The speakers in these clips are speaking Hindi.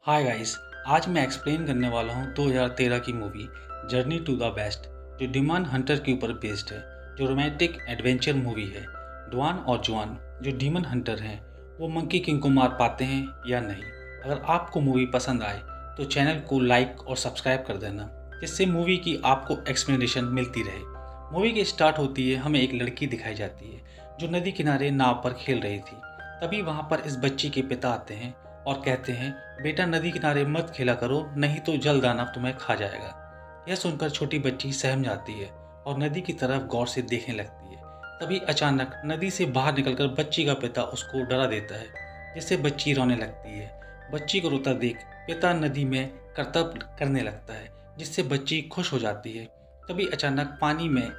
Hi guys. आज मैं एक्सप्लेन करने वाला हूँ 2013 की movie journey to the west, जो डिमन हंटर के ऊपर बेस्ड है, जो रोमांटिक एडवेंचर मूवी है। डुआन और जुआन जो डिमन हंटर हैं, वो मंकी किंग को मार पाते हैं या नहीं। अगर आपको मूवी पसंद आए तो चैनल को लाइक और सब्सक्राइब कर देना, जिससे मूवी की आपको एक्सप्लेनेशन मिलती रहे। मूवी की स्टार्ट होती है, हमें एक लड़की दिखाई जाती है जो नदी किनारे नाव पर खेल रही थी। तभी वहाँ पर इस बच्ची के पिता आते हैं और कहते हैं, बेटा नदी किनारे मत खेला करो, नहीं तो जल दानव तुम्हें खा जाएगा। यह सुनकर छोटी बच्ची सहम जाती है और नदी की तरफ गौर से देखने लगती है। तभी अचानक नदी से बाहर निकलकर बच्ची का पिता उसको डरा देता है, जिससे बच्ची रोने लगती है। बच्ची को रोता देख पिता नदी में करतब करने लगता है, जिससे बच्ची खुश हो जाती है। तभी अचानक पानी में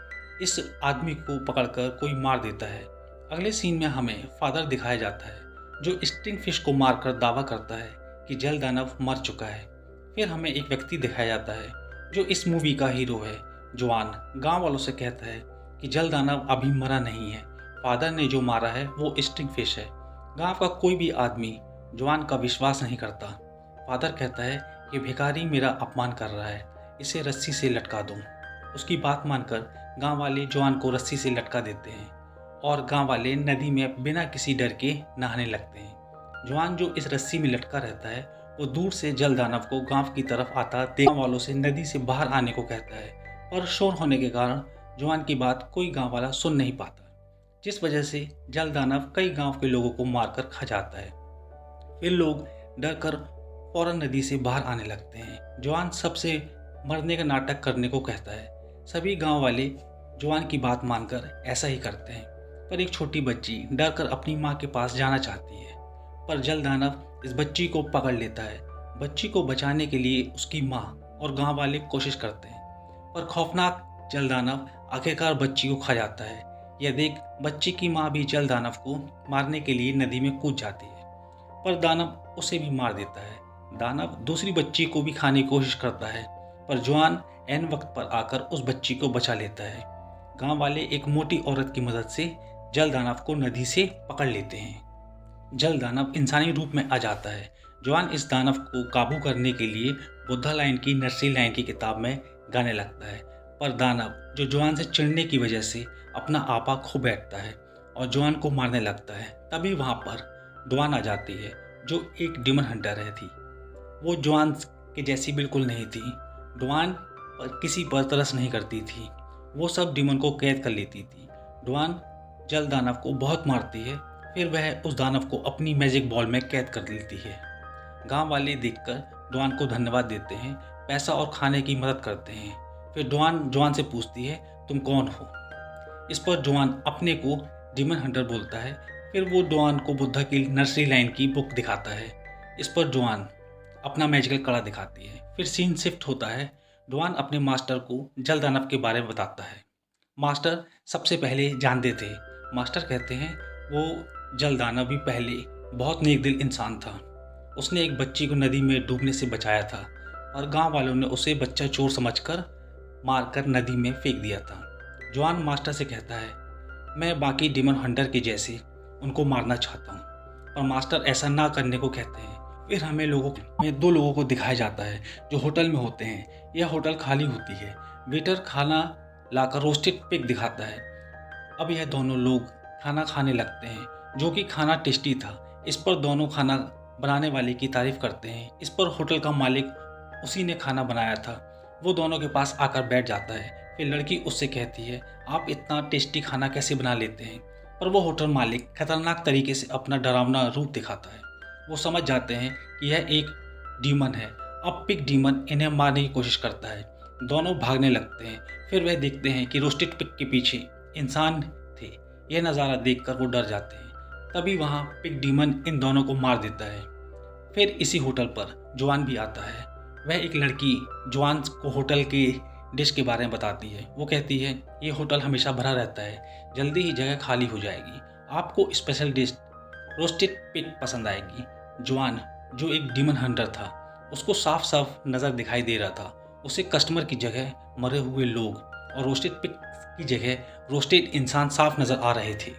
इस आदमी को पकड़कर कोई मार देता है। अगले सीन में हमें फादर दिखाया जाता है, जो स्टिंग फिश को मारकर दावा करता है कि जल दानव मर चुका है। फिर हमें एक व्यक्ति दिखाया जाता है जो इस मूवी का हीरो है, जवान। गांव वालों से कहता है कि जल दानव अभी मरा नहीं है, फादर ने जो मारा है वो स्टिंग फिश है। गांव का कोई भी आदमी जवान का विश्वास नहीं करता। फादर कहता है कि भिखारी मेरा अपमान कर रहा है, इसे रस्सी से लटका दूं। उसकी बात मानकर गांव वाले जवान को रस्सी से लटका देते हैं और गांव वाले नदी में बिना किसी डर के नहाने लगते हैं। जवान जो इस रस्सी में लटका रहता है, वो दूर से जल दानव को गांव की तरफ आता देख गांव वालों से नदी से बाहर आने को कहता है, पर शोर होने के कारण जवान की बात कोई गांव वाला सुन नहीं पाता, जिस वजह से जल दानव कई गांव के लोगों को मारकर खा जाता है। फिर लोग डर कर फौरन नदी से बाहर आने लगते हैं। जवान सबसे मरने का नाटक करने को कहता है। सभी गांव वाले जवान की बात मानकर ऐसा ही करते हैं, पर एक छोटी बच्ची डर कर अपनी माँ के पास जाना चाहती है, पर जल दानव इस बच्ची को पकड़ लेता है। बच्ची को बचाने के लिए उसकी माँ और गांव वाले कोशिश करते हैं, पर खौफनाक जल दानव आखिरकार बच्ची को खा जाता है। यह देख बच्ची की माँ भी जल दानव को मारने के लिए नदी में कूद जाती है, पर दानव उसे भी मार देता है। दानव दूसरी बच्ची को भी खाने की कोशिश करता है, पर जवान ऐन वक्त पर आकर उस बच्ची को बचा लेता है। गांव वाले एक मोटी औरत की मदद से जल दानव को नदी से पकड़ लेते हैं। जल दानव इंसानी रूप में आ जाता है। जवान इस दानव को काबू करने के लिए बुद्धा लाइन की नर्सरी लाइन की किताब में गाने लगता है, पर दानव जो जवान से चिढ़ने की वजह से अपना आपा खो बैठता है और जवान को मारने लगता है। तभी वहाँ पर डुआन आ जाती है, जो एक डिमन हंटर है थी। वो जवान के जैसी बिल्कुल नहीं थी। डुआन पर किसी पर तरस नहीं करती थी, वो सब डिमन को कैद कर लेती थी। डुआन जल दानव को बहुत मारती है, फिर वह उस दानव को अपनी मैजिक बॉल में कैद कर लेती है। गांव वाले देखकर डुआन को धन्यवाद देते हैं, पैसा और खाने की मदद करते हैं। फिर डुआन जवान से पूछती है, तुम कौन हो? इस पर जवान अपने को डिमन हंटर बोलता है। फिर वो जवान को बुद्धा की नर्सरी लाइन की बुक दिखाता है। इस पर जवान अपना मैजिकल कड़ा दिखाती है। फिर सीन शिफ्ट होता है। डुआन अपने मास्टर को जल दानव के बारे में बताता है। मास्टर सबसे पहले जानते थे। मास्टर कहते हैं वो जल दानव भी पहले बहुत नेक दिल इंसान था। उसने एक बच्ची को नदी में डूबने से बचाया था, और गांव वालों ने उसे बच्चा चोर समझकर मारकर नदी में फेंक दिया था। जवान मास्टर से कहता है, मैं बाकी डिमन हंटर के जैसे उनको मारना चाहता हूँ, पर मास्टर ऐसा ना करने को कहते हैं। फिर हमें दो लोगों को दिखाया जाता है जो होटल में होते हैं। यह होटल खाली होती है। वेटर खाना लाकर रोस्टेड पिग दिखाता है। अब यह दोनों लोग खाना खाने लगते हैं, जो कि खाना टेस्टी था। इस पर दोनों खाना बनाने वाले की तारीफ करते हैं। इस पर होटल का मालिक उसी ने खाना बनाया था, वो दोनों के पास आकर बैठ जाता है। फिर लड़की उससे कहती है, आप इतना टेस्टी खाना कैसे बना लेते हैं? पर वो होटल मालिक खतरनाक तरीके से अपना डरावना रूप दिखाता है। वो समझ जाते हैं कि यह एक डीमन है। अब पिग डीमन इन्हें मारने की कोशिश करता है। दोनों भागने लगते हैं। फिर वह देखते हैं कि रोस्टेड पिग के पीछे इंसान थे। यह नज़ारा देखकर वो डर जाते हैं। तभी वहाँ पिग डीमन इन दोनों को मार देता है। फिर इसी होटल पर जवान भी आता है। वह एक लड़की जवान को होटल के डिश के बारे में बताती है। वो कहती है, ये होटल हमेशा भरा रहता है, जल्दी ही जगह खाली हो जाएगी, आपको स्पेशल डिश रोस्टेड पिग पसंद आएगी। जवान जो एक डिमन हंटर था, उसको साफ साफ नज़र दिखाई दे रहा था। उसे कस्टमर की जगह मरे हुए लोग और रोस्टेड पिग की जगह रोस्टेड इंसान साफ नज़र आ रहे थे।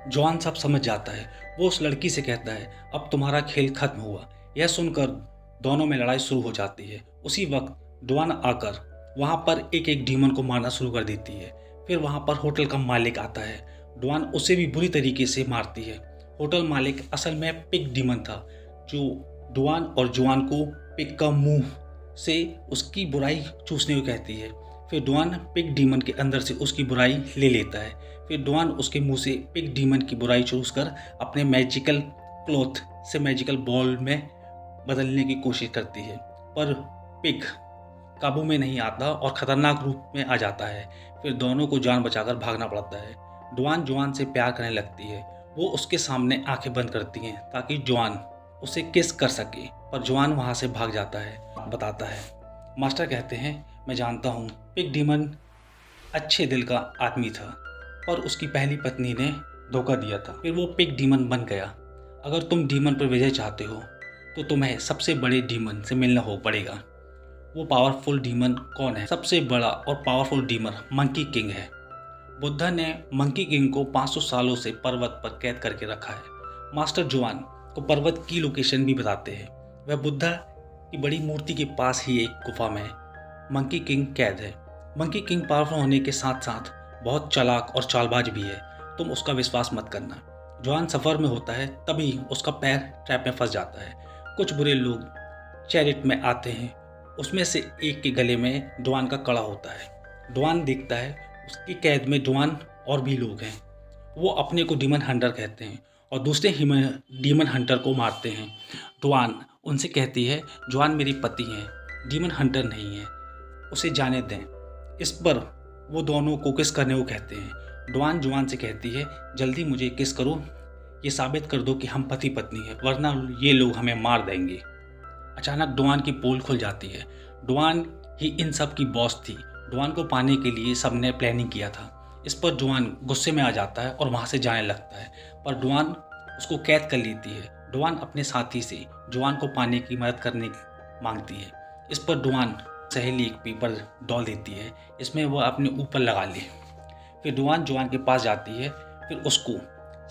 जवान सब समझ जाता है। वो उस लड़की से कहता है, अब तुम्हारा खेल खत्म हुआ, यह सुनकर दोनों में लड़ाई शुरू हो जाती है। उसी वक्त डुआन आकर वहाँ पर एक एक डीमन को मारना शुरू कर देती है। फिर वहाँ पर होटल का मालिक आता है। डुआन उसे भी बुरी तरीके से मारती है। होटल मालिक असल में पिग डीमन था, जो डुआन और जुआन को पिग का मुंह से उसकी बुराई चूसने को कहती है। फिर डुआन पिग डीमन के अंदर से उसकी बुराई ले लेता है। फिर डुआन उसके मुंह से पिग डीमन की बुराई चूस कर अपने मैजिकल क्लॉथ से मैजिकल बॉल में बदलने की कोशिश करती है, पर पिग काबू में नहीं आता और ख़तरनाक रूप में आ जाता है। फिर दोनों को जान बचाकर भागना पड़ता है। डुआन जुआन से प्यार करने लगती है। वो उसके सामने आंखें बंद करती हैं ताकि जुआन उसे किस कर सके, पर जुआन वहाँ से भाग जाता है। बताता है, मास्टर कहते हैं, मैं जानता हूँ पिग डीमन अच्छे दिल का आदमी था, पर उसकी पहली पत्नी ने धोखा दिया था, फिर वो पिग डीमन बन गया। अगर तुम डीमन पर विजय चाहते हो तो तुम्हें सबसे बड़े डीमन से मिलना हो पड़ेगा। वो पावरफुल डीमन कौन है? सबसे बड़ा और पावरफुल डीमन मंकी किंग है। बुद्धा ने मंकी किंग को 500 सालों से पर्वत पर कैद करके रखा है। मास्टर जुआन को पर्वत की लोकेशन भी बताते हैं। वह बुद्धा की बड़ी मूर्ति के पास ही एक गुफा में मंकी किंग कैद है। मंकी किंग पावरफुल होने के साथ साथ बहुत चालाक और चालबाज भी है। तुम उसका विश्वास मत करना। जुआन सफ़र में होता है, तभी उसका पैर ट्रैप में फंस जाता है। कुछ बुरे लोग चैरिट में आते हैं। उसमें से एक के गले में डुआन का कड़ा होता है। डुआन देखता है उसकी कैद में डुआन और भी लोग हैं। वो अपने को डीमन हंटर कहते हैं और दूसरे डीमन हंटर को मारते हैं। डुआन उनसे कहती है, जुआन मेरी पति हैं, डीमन हंटर नहीं है, उसे जाने दें। इस पर वो दोनों को किस करने को कहते हैं। डुआन जुआन से कहती है, जल्दी मुझे किस करो, ये साबित कर दो कि हम पति पत्नी हैं, वरना ये लोग हमें मार देंगे। अचानक डुआन की पोल खुल जाती है। डुआन ही इन सब की बॉस थी। डुआन को पाने के लिए सबने प्लानिंग किया था। इस पर डुआन गुस्से में आ जाता है और वहाँ से जाने लगता है, पर डुआन उसको कैद कर लेती है। डुआन अपने साथी से जुआन को पाने की मदद करने मांगती है। इस पर डुआन सहेली एक पेपर डाल देती है, इसमें वह अपने ऊपर लगा ले। फिर डुआन जुआन के पास जाती है। फिर उसको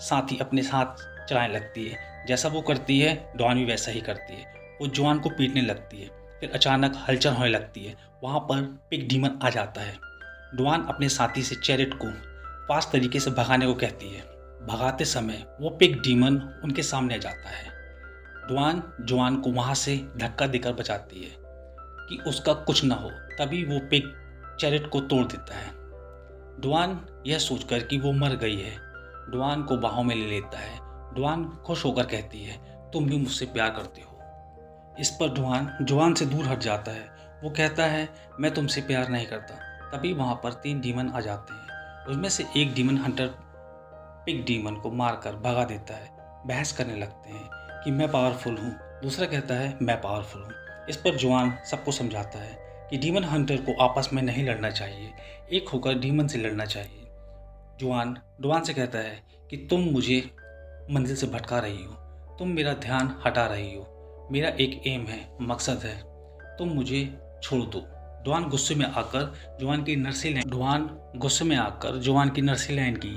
साथी अपने साथ चलाने लगती है। जैसा वो करती है डुआन भी वैसा ही करती है। वो जुआन को पीटने लगती है। फिर अचानक हलचल होने लगती है। वहाँ पर पिग डीमन आ जाता है। डुआन अपने साथी से चैरिट को फास्ट तरीके से भगाने को कहती है। भगाते समय वो पिग डीमन उनके सामने आ जाता है। डुआन जुआन को वहाँ से धक्का देकर बचाती है कि उसका कुछ ना हो। तभी वो पिग चैरिट को तोड़ देता है। डुआन यह सोचकर कि वो मर गई है, डुआन को बाहों में ले लेता है। डुआन खुश होकर कहती है, तुम भी मुझसे प्यार करते हो। इस पर डुआन जुआन से दूर हट जाता है। वो कहता है, मैं तुमसे प्यार नहीं करता। तभी वहाँ पर 3 डीमन आ जाते हैं। उसमें से एक डीमन हंटर पिग डीमन को मारकर भगा देता है। बहस करने लगते हैं कि मैं पावरफुल हूँ। दूसरा कहता है, मैं पावरफुल हूँ। इस पर जुआन सबको समझाता है कि डीमन हंटर को आपस में नहीं लड़ना चाहिए, एक होकर डीमन से लड़ना चाहिए। डुआन से कहता है कि तुम मुझे मंजिल से भटका रही हो, तुम मेरा ध्यान हटा रही हो। मेरा एक एम है, मकसद है, तुम मुझे छोड़ दो। डुआन गुस्से में आकर जुआन की नर्सी लैंड की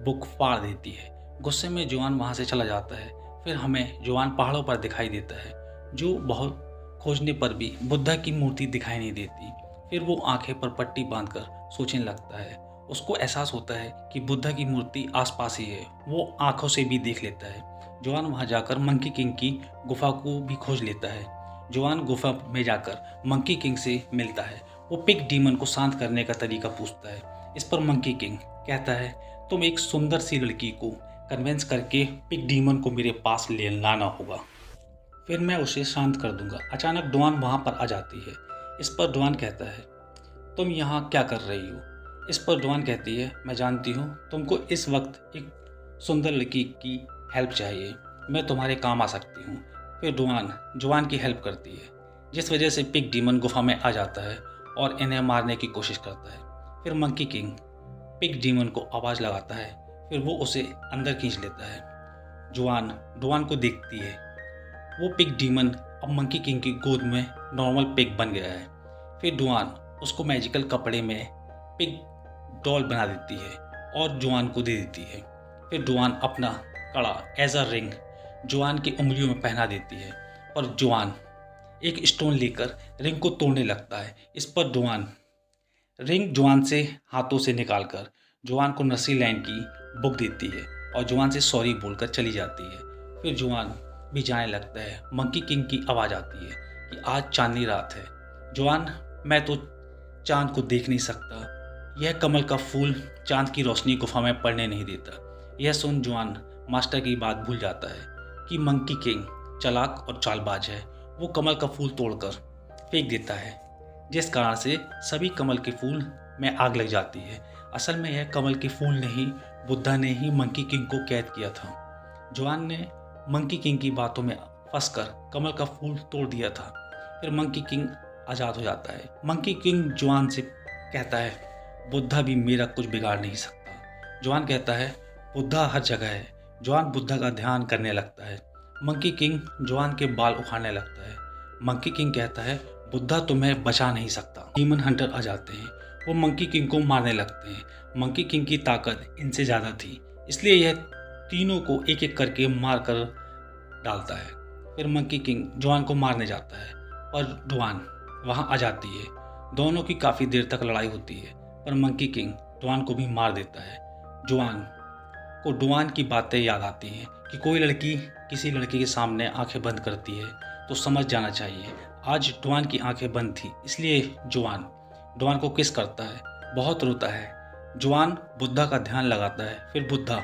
बुक फाड़ देती है। गुस्से में जुआन वहाँ से चला जाता है। फिर हमें जुआन पहाड़ों पर दिखाई देता है, जो बहुत खोजने पर भी बुद्धा की मूर्ति दिखाई नहीं देती। फिर वो आंखें पर पट्टी बांधकर सोचने लगता है। उसको एहसास होता है कि बुद्धा की मूर्ति आसपास ही है। वो आंखों से भी देख लेता है। जुआन वहाँ जाकर मंकी किंग की गुफा को भी खोज लेता है। जुआन गुफा में जाकर मंकी किंग से मिलता है। वो पिग डीमन को शांत करने का तरीका पूछता है। इस पर मंकी किंग कहता है, तुम एक सुंदर सी लड़की को कन्विंस करके पिग डीमन को मेरे पास ले लाना होगा, फिर मैं उसे शांत कर दूंगा। अचानक डुआन वहाँ पर आ जाती है। इस पर डुआन कहता है, तुम यहाँ क्या कर रही हो? इस पर डुआन कहती है, मैं जानती हूँ तुमको इस वक्त एक सुंदर लड़की की हेल्प चाहिए, मैं तुम्हारे काम आ सकती हूँ। फिर डुआन जुआन की हेल्प करती है, जिस वजह से पिग डीमन गुफा में आ जाता है और इन्हें मारने की कोशिश करता है। फिर मंकी किंग पिग डीमन को आवाज़ लगाता है। फिर वो उसे अंदर खींच लेता है। जुआन डुआन को देखती है। वो पिग डीमन अब मंकी किंग की गोद में नॉर्मल पिग बन गया है। फिर डुआन उसको मैजिकल कपड़े में पिग डॉल बना देती है और जुआन को दे देती है। फिर डुआन अपना कड़ा एज अ रिंग जुआन की उंगलियों में पहना देती है, पर जुआन एक स्टोन लेकर रिंग को तोड़ने लगता है। इस पर जुआन रिंग जुआन से हाथों से निकालकर जुआन को नर्सरी लाइन की बुक देती है और जुआन से सॉरी बोलकर चली जाती है। फिर जुआन भी जाने लगता है। मंकी किंग की आवाज़ आती है कि आज चांदनी रात है। जुआन, मैं तो चांद को देख नहीं सकता, यह कमल का फूल चांद की रोशनी गुफा में पड़ने नहीं देता। यह सुन जुआन मास्टर की बात भूल जाता है कि मंकी किंग चालाक और चालबाज है। वो कमल का फूल तोड़कर फेंक देता है, जिस कारण से सभी कमल के फूल में आग लग जाती है। असल में यह कमल के फूल नहीं, बुद्धा ने ही मंकी किंग को कैद किया था। जुआन ने मंकी किंग की बातों में फंसकर कमल का फूल तोड़ दिया था। फिर मंकी किंग आज़ाद हो जाता है। मंकी किंग जुआन से कहता है, बुद्धा भी मेरा कुछ बिगाड़ नहीं सकता। जुआन कहता है, बुद्धा हर जगह है। जुआन बुद्धा का ध्यान करने लगता है। मंकी किंग जुआन के बाल उखाड़ने लगता है। मंकी किंग कहता है, बुद्धा तुम्हें बचा नहीं सकता। डीमन हंटर आ जाते हैं। वो मंकी किंग को मारने लगते हैं। मंकी किंग की ताकत इनसे ज़्यादा थी, इसलिए यह तीनों को एक एक करके मार कर डालता है। फिर मंकी किंग जुआन को मारने जाता है, पर जुआन वहाँ आ जाती है। दोनों की काफ़ी देर तक लड़ाई होती है, पर मंकी किंग जुआन को भी मार देता है। जुआन को जुआन की बातें याद आती हैं कि कोई लड़की किसी लड़के के सामने आंखें बंद करती है तो समझ जाना चाहिए। आज जुआन की आंखें बंद थी, इसलिए जुआन को किस करता है, बहुत रोता है। जुआन बुद्धा का ध्यान लगाता है। फिर बुद्धा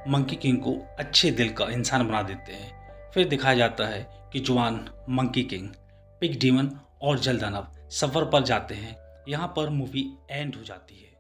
मंकी किंग को अच्छे दिल का इंसान बना देते हैं। फिर दिखाया जाता है कि जुआन, मंकी किंग, पिग डीमन और जल दानव सफ़र पर जाते हैं। यहाँ पर मूवी एंड हो जाती है।